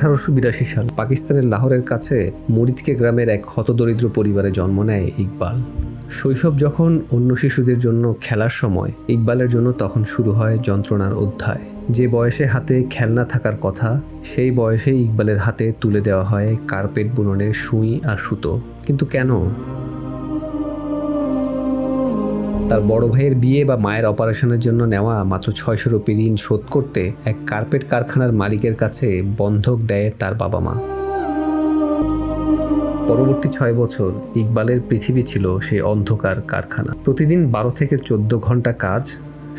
1882 সাল পাকিস্তানের লাহোরের কাছে মুরিদকে গ্রামের এক হতদরিদ্র পরিবারে জন্ম নেয় ইকবাল। শৈশব যখন অন্য শিশুদের জন্য খেলার সময়, ইকবালের জন্য তখন শুরু হয় যন্ত্রণার অধ্যায়। যে বয়সে হাতে খেলনা থাকার কথা, সেই বয়সে ইকবালের হাতে তুলে দেওয়া হয় কার্পেট বুননের সুই আর সুতো। কিন্তু কেন? তার বড় ভাইয়ের বিয়ে বা মায়ের অপারেশনের জন্য নেওয়া মাত্র 600 রুপি ঋণ শোধ করতে এক কার্পেট কারখানার মালিকের কাছে বন্ধক দেয় তার বাবা মা। পরবর্তী 6 বছর ইকবালের পৃথিবী ছিল সেই অন্ধকার কারখানা। প্রতিদিন 12 থেকে 14 ঘন্টা কাজ,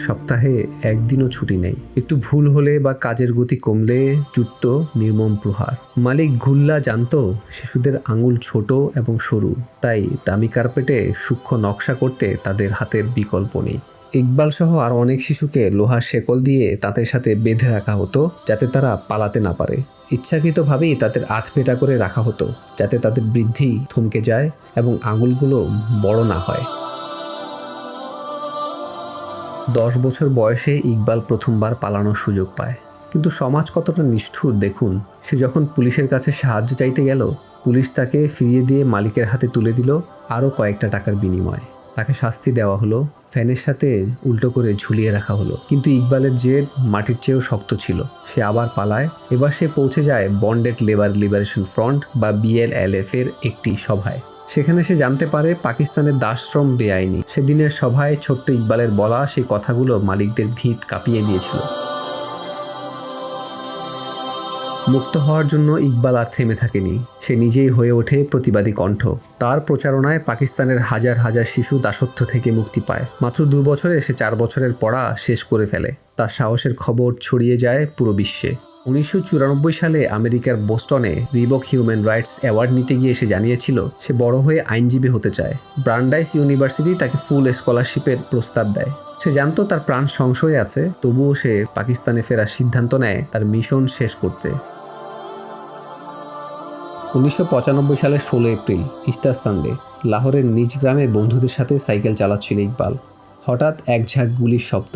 সপ্তাহে একদিনও ছুটি নেই। একটু ভুল হলে বা কাজের গতি কমলে জুটত নির্মম প্রহার। মালিক গুল্লা জানতো শিশুদের আঙুল ছোট এবং সরু, তাই দামি কার্পেটে সূক্ষ্ম নকশা করতে তাদের হাতের বিকল্প নেই। ইকবাল সহ আর অনেক শিশুকে লোহার শেকল দিয়ে তাদের সাথে বেঁধে রাখা হতো, যাতে তারা পালাতে না পারে। ইচ্ছাকৃতভাবেই তাদের আধপেটা করে রাখা হতো, যাতে তাদের বৃদ্ধি থমকে যায় এবং আঙুলগুলো বড় না হয়। 10 বছর বয়সে ইকবাল প্রথমবার পালানোর সুযোগ পায়। কিন্তু সমাজ কতটা নিষ্ঠুর দেখুন। সে যখন পুলিশের কাছে সাহায্য চাইতে গেল, পুলিশ তাকে ফিরিয়ে দিয়ে মালিকের হাতে তুলে দিল আরও কয়েকটা টাকার বিনিময়ে। তাকে শাস্তি দেওয়া হলো, ফ্যানের সাথে উল্টো করে ঝুলিয়ে রাখা হলো। কিন্তু ইকবালের জেদ মাটির চেয়েও শক্ত ছিল। সে আবার পালায়। এবার সে পৌঁছে যায় বন্ডেড লেবার লিবারেশন ফ্রন্ট বা BLLF এর একটি সভায়। সেখানে সে জানতে পারে পাকিস্তানের দাসশ্রম বেআইনি। সেদিনের সভায় ছোট্ট ইকবালের বলা সেই কথাগুলো মালিকদের ভিত কাঁপিয়ে দিয়েছিল। মুক্ত হওয়ার জন্য ইকবাল আর থেমে থাকেনি। সে নিজেই হয়ে ওঠে প্রতিবাদী কণ্ঠ। তার প্রচারণায় পাকিস্তানের হাজার হাজার শিশু দাসত্ব থেকে মুক্তি পায়। মাত্র 2 বছরে সে 4 বছরের পড়া শেষ করে ফেলে। তার সাহসের খবর ছড়িয়ে যায় পুরো বিশ্বে। 1994 সালে আমেরিকার বোস্টনে রিবক হিউম্যান রাইটস অ্যাওয়ার্ড নিতে গিয়ে সে জানিয়েছিল সে বড় হয়ে আইনজীবী হতে চায়। ব্রান্ডাইস ইউনিভার্সিটি তাকে ফুল স্কলারশিপের প্রস্তাব দেয়। সে জানতো তার প্রাণ সংশয়ে আছে, তবুও সে পাকিস্তানে ফেরার সিদ্ধান্ত নেয় তার মিশন শেষ করতে। 1995 সালের 16 এপ্রিল, ইস্টার সানডে, লাহোরের নিজ গ্রামে বন্ধুদের সাথে সাইকেল চালাচ্ছিল ইকবাল। হঠাৎ এক ঝাঁক গুলির শব্দ।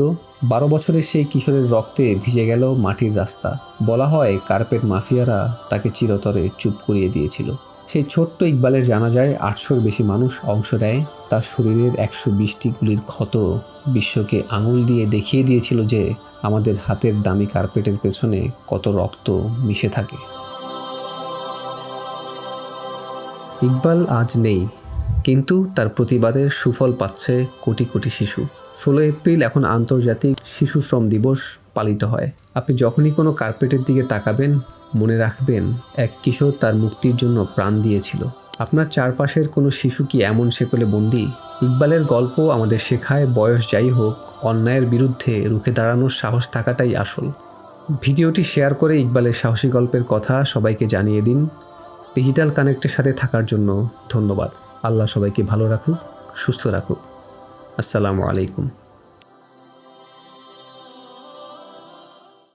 12 বছরের সেই কিশোরের রক্তে ভিজে গেল মাটির রাস্তা। বলা হয় কার্পেট মাফিয়ারা তাকে চিরতরে চুপ করিয়ে দিয়েছিল। সেই ছোট্ট ইকবালের জানাজায় 800-র বেশি মানুষ অংশ নেয়। তার শরীরের 120টি গুলির ক্ষত বিশ্বকে আঙুল দিয়ে দেখিয়ে দিয়েছিল যে আমাদের হাতের দামি কার্পেটের পেছনে কত রক্ত মিশে থাকে। ইকবাল আজ নেই, কিন্তু তার প্রতিবাদের সুফল পাচ্ছে কোটি কোটি শিশু। 16 এপ্রিল এখন আন্তর্জাতিক শিশু শ্রম দিবস পালিত হয়। আপনি যখনই কোনো কার্পেটের দিকে তাকাবেন, মনে রাখবেন এক কিশোর তার মুক্তির জন্য প্রাণ দিয়েছিল। আপনার চারপাশের কোনো শিশু কি এমন শেকলে বন্দী? ইকবালের গল্প আমাদের শেখায় বয়স যাই হোক, অন্যায়ের বিরুদ্ধে রুখে দাঁড়ানোর সাহস থাকাটাই আসল। ভিডিওটি শেয়ার করে ইকবালের সাহসী গল্পের কথা সবাইকে জানিয়ে দিন। ডিজিটাল কানেক্টের সাথে থাকার জন্য ধন্যবাদ। আল্লাহ সবাইকে ভালো রাখুক, সুস্থ রাখুক। আসসালামু আলাইকুম।